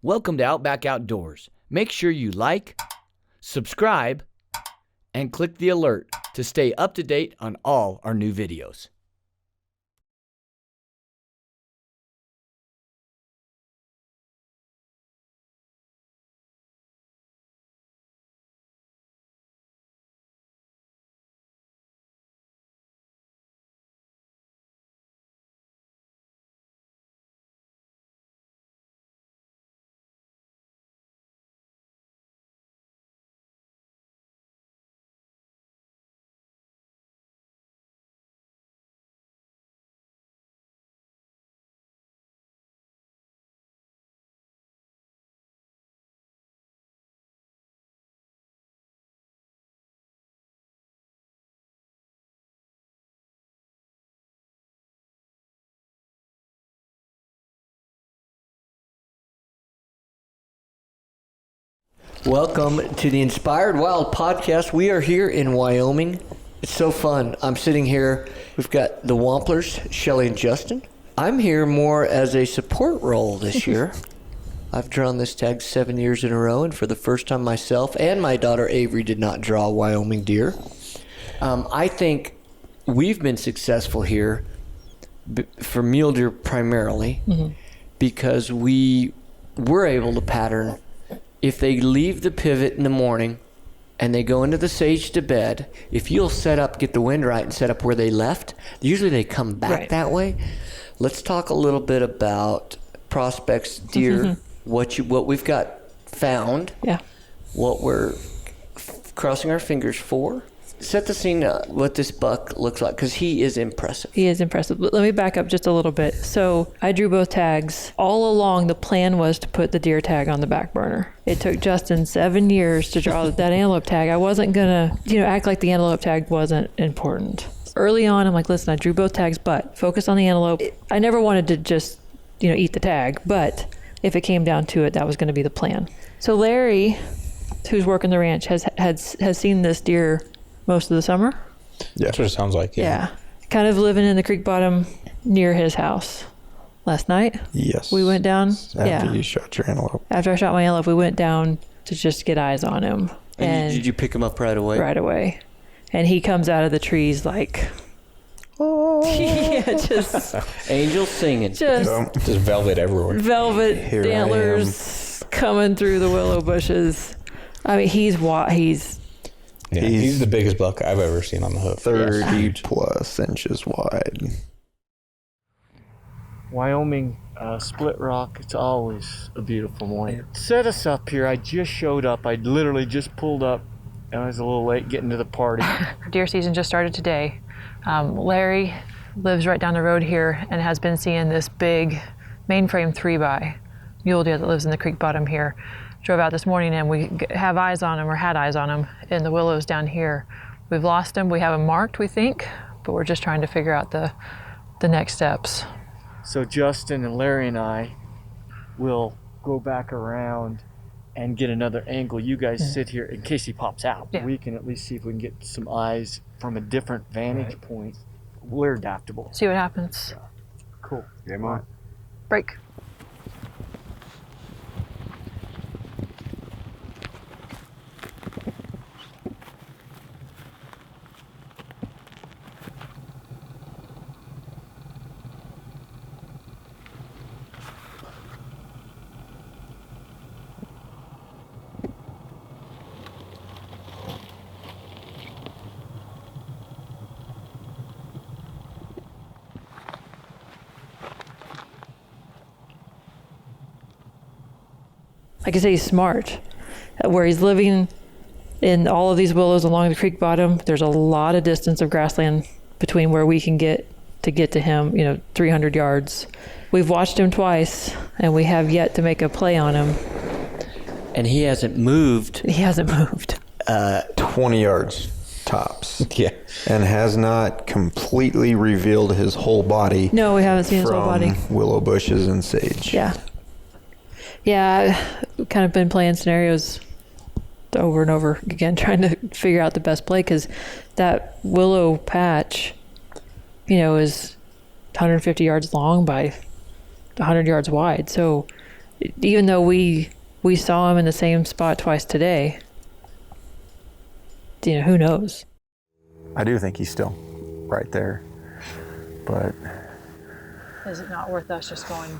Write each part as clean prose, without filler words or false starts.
Welcome to Outback Outdoors. Make sure you like, subscribe, and click the alert to stay up to date on all our new videos. Welcome to the Inspired Wild podcast. We are here in Wyoming. It's so fun. I'm sitting here. We've got the Wamplers, Shelley and Justin. I'm here more as a support role this year. I've drawn this tag 7 years in a row, and for the first time myself and my daughter Avery did not draw a Wyoming deer. I think we've been successful here for mule deer primarily because we were able to pattern. If they leave the pivot in the morning and they go into the sage to bed, if you'll set up, get the wind right and set up where they left, usually they come back that way. Let's talk a little bit about prospects, deer, what we've got found, what we're crossing our fingers for. Set the scene what this buck looks like, because he is impressive. He is impressive. But let me back up just a little bit. So I drew both tags. All along, the plan was to put the deer tag on the back burner. It took Justin 7 years to draw that antelope tag. I wasn't going to, act like the antelope tag wasn't important. Early on, I'm like, listen, I drew both tags, but focus on the antelope. I never wanted to just, eat the tag, but if it came down to it, that was going to be the plan. So Larry, who's working the ranch, has seen this deer most of the summer. Yeah, that's what it sounds like. Yeah. Kind of living in the creek bottom near his house. Last night, yes, we went down. After you shot your antelope. After I shot my antelope, we went down to just get eyes on him. And did you pick him up right away? Right away. And he comes out of the trees like, oh, yeah, just angels singing. Just velvet everywhere. Velvet antlers coming through the willow bushes. I mean, he's the biggest buck I've ever seen on the hoof. 30 plus inches wide. Wyoming, Split Rock, it's always a beautiful morning. Set us up here. I just showed up. I literally just pulled up, and I was a little late getting to the party. Deer season just started today. Larry lives right down the road here and has been seeing this big mainframe 3x mule deer that lives in the creek bottom here. Drove out this morning and we have eyes on him, or had eyes on him, in the willows down here. We've lost him. We have him marked, we think, but we're just trying to figure out the next steps. So Justin and Larry and I will go back around and get another angle. You guys sit here in case he pops out. Yeah. We can at least see if we can get some eyes from a different vantage point. We're adaptable. See what happens. Yeah. Cool. Game on. Break. Like I say, he's smart. Where he's living in all of these willows along the creek bottom, there's a lot of distance of grassland between where we can get to him, 300 yards. We've watched him twice, and we have yet to make a play on him. And he hasn't moved. 20 yards tops. Yeah. And has not completely revealed his whole body. No, we haven't seen his whole body. Willow bushes and sage. Yeah. Yeah, I've kind of been playing scenarios over and over again, trying to figure out the best play, because that willow patch, is 150 yards long by 100 yards wide. So even though we saw him in the same spot twice today, who knows? I do think he's still right there, but Is it not worth us just going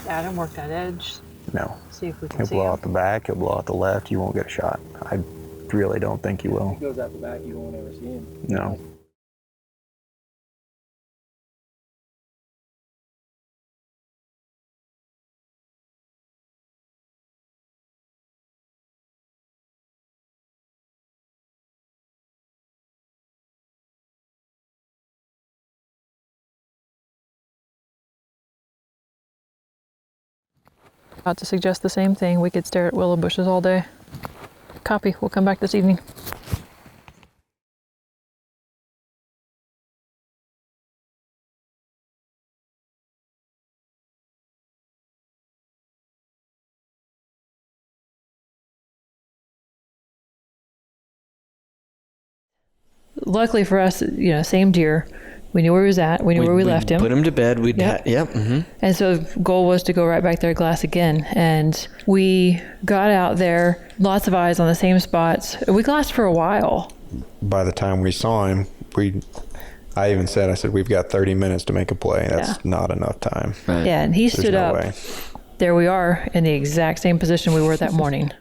at him, work that edge, no. see if we can He'll see blow him? out the back, he'll blow out the left, you won't get a shot. I really don't think he will. If he goes out the back, you won't ever see him. No. About to suggest the same thing. We could stare at willow bushes all day. Copy. We'll come back this evening. Luckily for us, same deer. We knew where he was at. We knew where we left him. Put him to bed. Yep. Mm-hmm. And so the goal was to go right back there, glass again. And we got out there, lots of eyes on the same spots. We glassed for a while. By the time we saw him, I even said, we've got 30 minutes to make a play. That's not enough time. Right. Yeah, and he There's stood no up. way. There we are in the exact same position we were that morning.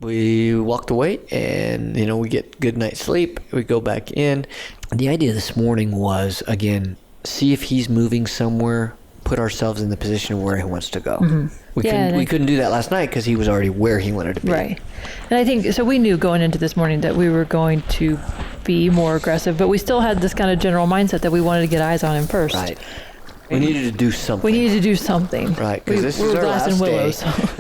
We walked away and, we get good night's sleep. We go back in. The idea this morning was, again, see if he's moving somewhere, put ourselves in the position where he wants to go. Mm-hmm. We couldn't do that last night because he was already where he wanted to be. Right. And I think, so we knew going into this morning that we were going to be more aggressive, but we still had this kind of general mindset that we wanted to get eyes on him first. Right. We needed to do something. We needed to do something. Right, because this is our last day.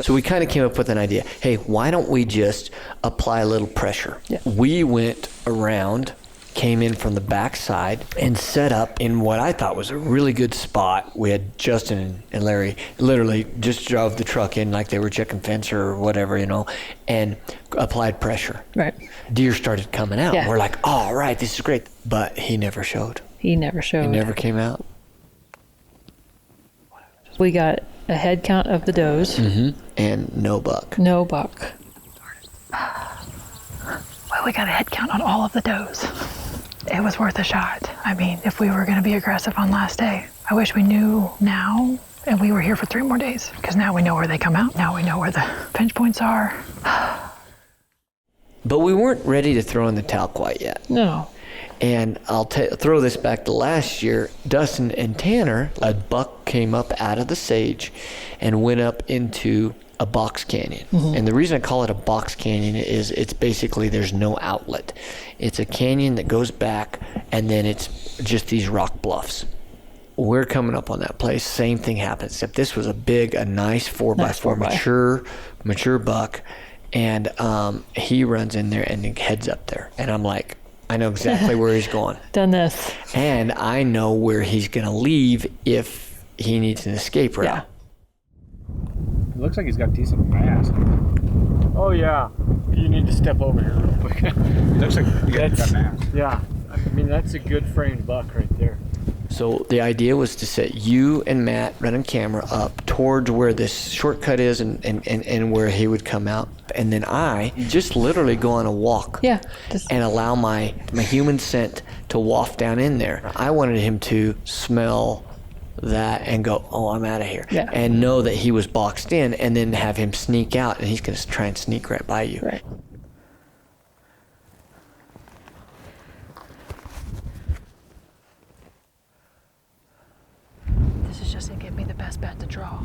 So we kind of came up with an idea. Hey, why don't we just apply a little pressure? Yeah. We went around, came in from the backside, and set up in what I thought was a really good spot. We had Justin and Larry literally just drove the truck in like they were checking fence or whatever, and applied pressure. Right. Deer started coming out. Yeah. We're like, all right, this is great. But he never showed. He never showed. He never came out. We got a head count of the does. Mm-hmm. And no buck. No buck. Well, we got a head count on all of the does. It was worth a shot. I mean, if we were going to be aggressive on last day, I wish we knew now and we were here for 3 more days, because now we know where they come out. Now we know where the pinch points are. But we weren't ready to throw in the towel quite yet. No. And I'll throw this back to last year. Dustin and Tanner, a buck came up out of the sage and went up into a box canyon. Mm-hmm. And the reason I call it a box canyon is it's basically there's no outlet. It's a canyon that goes back, and then it's just these rock bluffs. We're coming up on that place. Same thing happens, except this was a nice 4x4 mature buck. And he runs in there and heads up there. And I'm like, I know exactly where he's going. Done this. And I know where he's going to leave if he needs an escape route. Yeah. It looks like he's got decent mass. Oh, yeah. You need to step over here real quick. It looks like you got mass. Yeah. I mean, that's a good framed buck right there. So the idea was to set you and Matt running camera up towards where this shortcut is and where he would come out. And then I just literally go on a walk. Yeah. And allow my human scent to waft down in there. I wanted him to smell that and go, oh, I'm out of here. Yeah. And know that he was boxed in, and then have him sneak out, and he's going to try and sneak right by you. Right. This is just to give me the best bet to draw.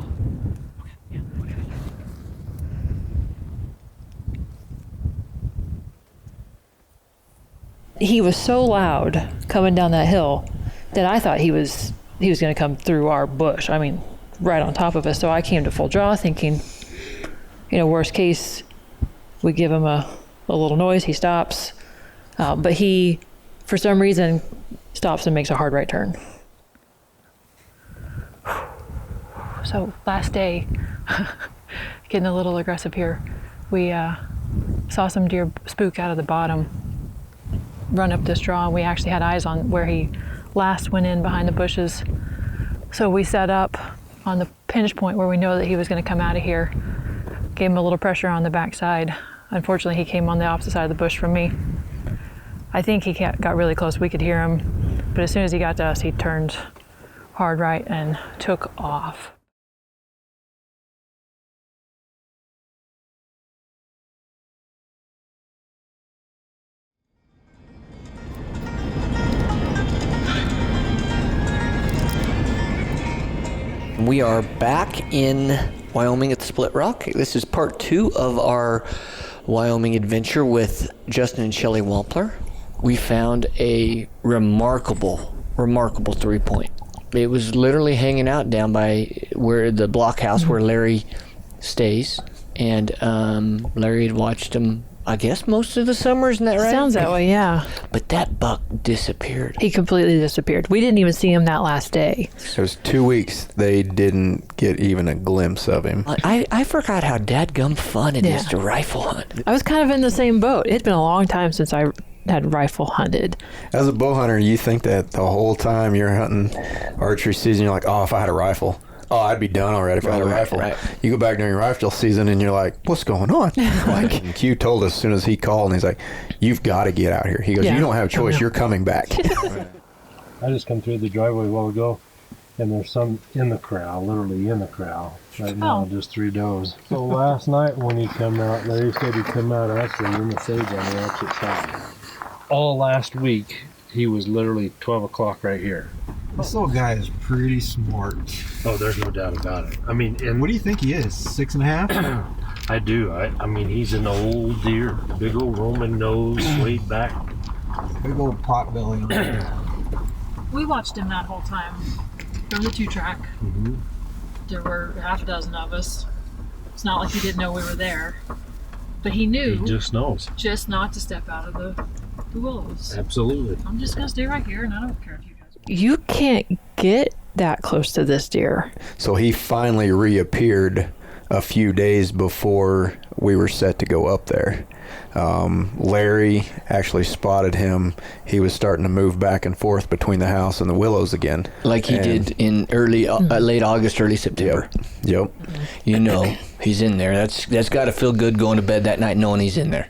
He was so loud coming down that hill that I thought he was going to come through our bush. I mean, right on top of us. So I came to full draw thinking, worst case, we give him a little noise, he stops. But he, for some reason, stops and makes a hard right turn. So last day, getting a little aggressive here. We saw some deer spook out of the bottom, run up this draw, and we actually had eyes on where he last went in behind the bushes. So we set up on the pinch point where we know that he was going to come out of here, gave him a little pressure on the backside. Unfortunately, he came on the opposite side of the bush from me. I think he got really close. We could hear him, but as soon as he got to us, he turned hard right and took off. We are back in Wyoming at Split Rock. This is part 2 of our Wyoming adventure with Justin and Shelley Wampler. We found a remarkable 3-point. It was literally hanging out down by where the blockhouse where Larry stays. And Larry had watched him, I guess, most of the summer, isn't that right? Sounds that way, yeah. But that buck disappeared. He completely disappeared. We didn't even see him that last day. It was 2 weeks. They didn't get even a glimpse of him. I forgot how dadgum fun it is to rifle hunt. I was kind of in the same boat. It'd been a long time since I had rifle hunted. As a bow hunter, you think that the whole time you're hunting archery season, you're like, oh, if I had a rifle. Oh, I'd be done already if I had a rifle. Right. You go back during rifle season and you're like, what's going on? Like, and Q told us as soon as he called, and he's like, you've got to get out here. He goes, you don't have a choice. You're coming back. I just come through the driveway a while ago, and there's some in the corral, literally in the corral. Right now, just 3 does. So last night when he come out, Larry said he'd come out actually in the sage on the opposite side. All last week, he was literally 12 o'clock right here. This little guy is pretty smart. Oh, there's no doubt about it. I mean, and What do you think he is? 6.5? I do. I mean, he's an old deer. Big old Roman nose, laid back. Big old pot belly on there. We watched him that whole time from the 2-track. Mm-hmm. There were half a dozen of us. It's not like he didn't know we were there, but he knew He just knows. just not to step out of the willows. Absolutely. I'm just gonna stay right here, and I don't care if you guys. You can't get that close to this deer. So he finally reappeared a few days before we were set to go up there. Larry actually spotted him. He was starting to move back and forth between the house and the willows again. Like he did in late August, early September. Yep. You know, he's in there. That's got to feel good going to bed that night knowing he's in there.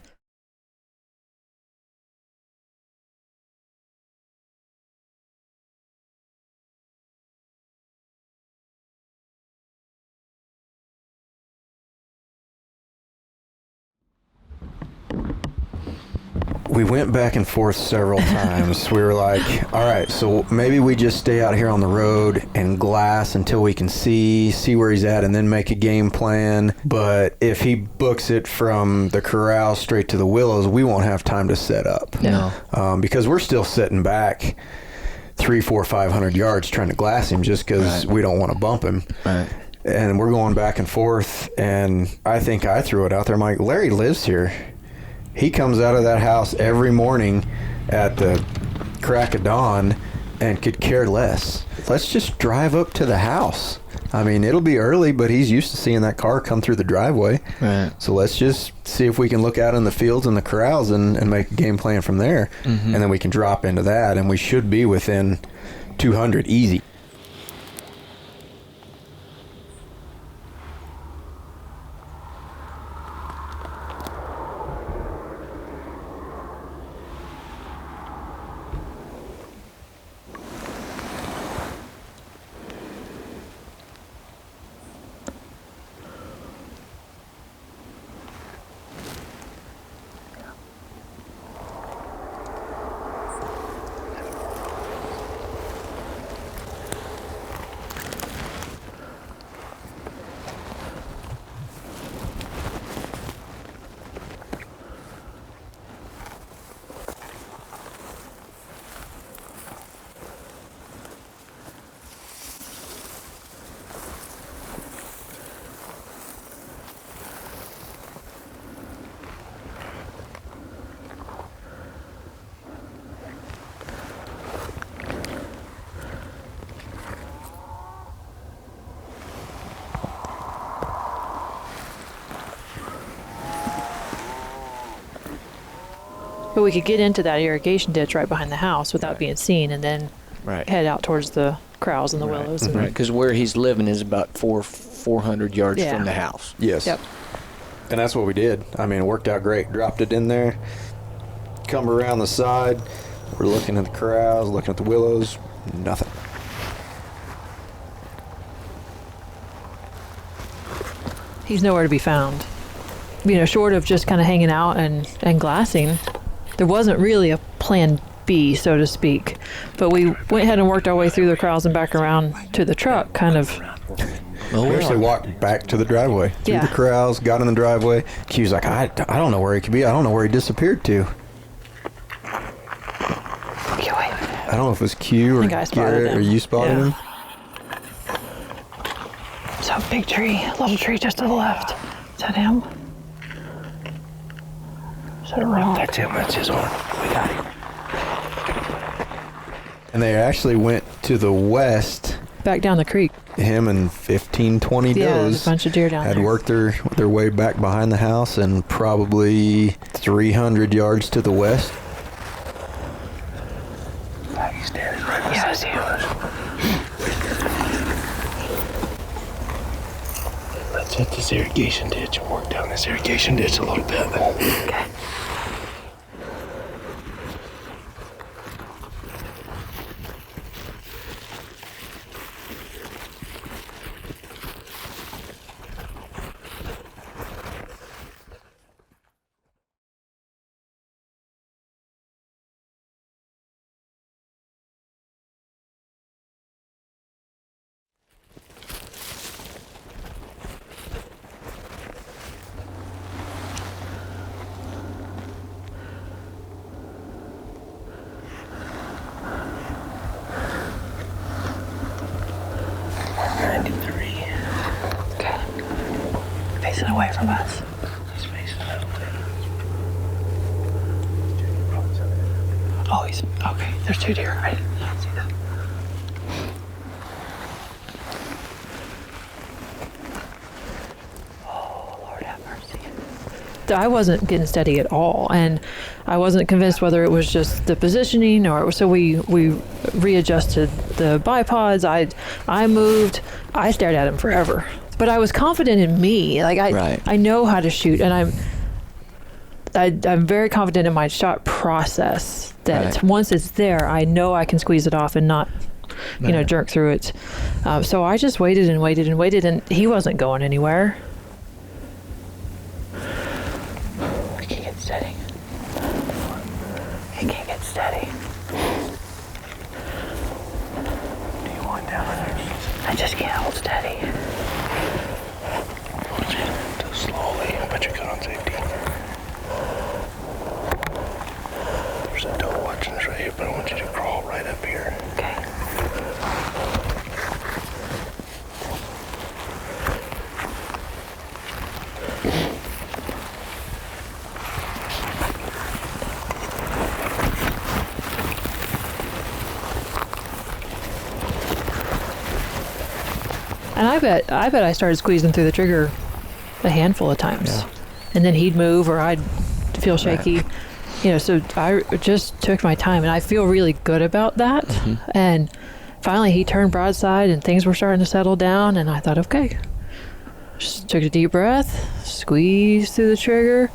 We went back and forth several times. We were like, all right, so maybe we just stay out here on the road and glass until we can see where he's at and then make a game plan. But if he books it from the corral straight to the willows, we won't have time to set up. No. Because we're still sitting back 300, 400, 500 yards trying to glass him just because we don't want to bump him. Right. And we're going back and forth, and I think I threw it out there. I'm like, Larry lives here. He comes out of that house every morning at the crack of dawn and could care less. Let's just drive up to the house. I mean, it'll be early, but he's used to seeing that car come through the driveway. Right. So let's just see if we can look out in the fields and the corrals and make a game plan from there. Mm-hmm. And then we can drop into that, and we should be within 200 easy. But we could get into that irrigation ditch right behind the house without being seen, and then Right. head out towards the corrals and the willows. And Right, because where he's living is about 400 yards Yeah. from the house. Yes. Yep. And that's what we did. I mean, it worked out great. Dropped it in there, come around the side. We're looking at the corrals, looking at the willows. Nothing. He's nowhere to be found. You know, short of just kind of hanging out and glassing, there wasn't really a plan B, so to speak. But we went ahead and worked our way through the corrals and back around to the truck, kind of. Oh, We actually walked back to the driveway, through Yeah. the corrals, got in the driveway. Q's like, I don't know where he could be. I don't know where he disappeared to. I don't know if it was Q or think I spotted Garrett him. or you spotted Yeah. him. So big tree, little tree just to the left. Is that him? Is that a rock? That's him. That's his one. We got him. And they actually went to the west. Back down the creek. Him and 15, 20 Yeah, there's does a bunch of deer down had there. worked their way back behind the house and probably 300 yards to the west. He's standing right beside the bush. Let's hit this irrigation ditch and work down this irrigation ditch a little bit. Okay. Facing away from us. He's facing that way. Oh, he's okay. There's two deer. I didn't see that. Oh, Lord have mercy. I wasn't getting steady at all, and I wasn't convinced whether it was just the positioning or so we readjusted the bipods. I moved. I stared at him forever, but I was confident in me. Like I know how to shoot, and I'm very confident in my shot process. That once it's there, I know I can squeeze it off and not, jerk through it. So I just waited and waited and waited, and he wasn't going anywhere. I can't get steady. I can't get steady. Do you want down underneath? I just can't hold steady. I want you to slowly put your gun on safety. There's a doe watching us right here, but I want you to crawl right up here. Okay. And I bet I started squeezing through the trigger a handful of times. Yeah. And then he'd move or I'd feel shaky. So I just took my time, and I feel really good about that. Mm-hmm. And finally he turned broadside and things were starting to settle down, and I thought, okay. Just took a deep breath, squeezed through the trigger.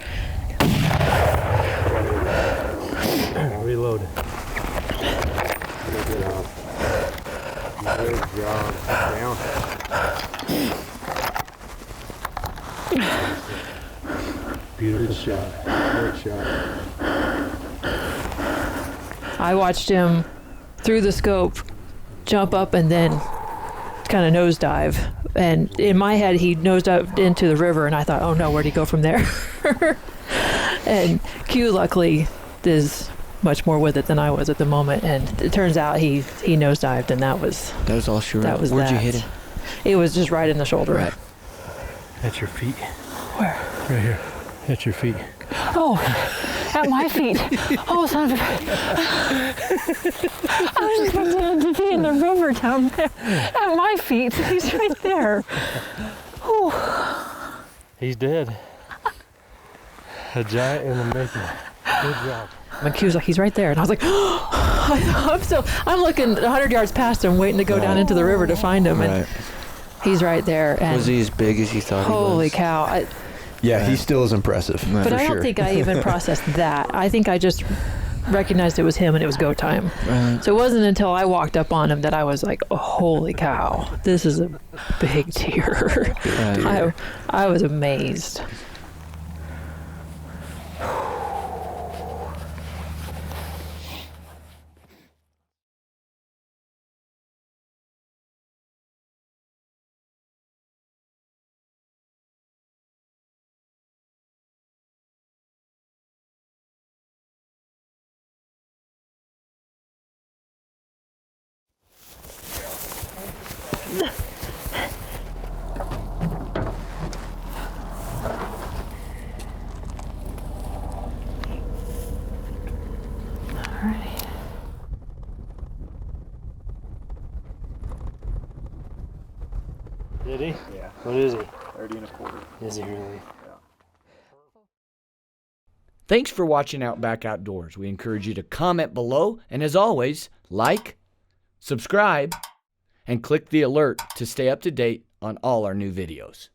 Reload. Good job. Down. Beautiful shot. Great shot. I watched him through the scope jump up and then kind of nosedive. And in my head, he nosedived into the river, and I thought, oh no, where'd he go from there? And Q, luckily, is much more with it than I was at the moment. And it turns out he nosedived, and that was all sure. that was Where'd that. you hit him? It was just right in the shoulder. Right. At your feet. Where? Right here. At your feet. Oh, at my feet. Oh, son of a... I was expecting him to be in the river down there. At my feet. He's right there. Whew. He's dead. A giant in the making. Good job. And Q was like, he's right there. And I was like, I'm looking 100 yards past him, waiting to go down into the river to find him. And he's right there. And was he as big as you thought he was? holy cow. Yeah, he still is impressive. But I don't think I even processed that. I think I just recognized it was him and it was go time. So it wasn't until I walked up on him that I was like, oh, holy cow, this is a big deer. I was amazed. Did he? Yeah. What is he? 30 and a quarter. Is he really? Thanks for watching Outback Outdoors. We encourage you to comment below, and as always, like, subscribe, and click the alert to stay up to date on all our new videos.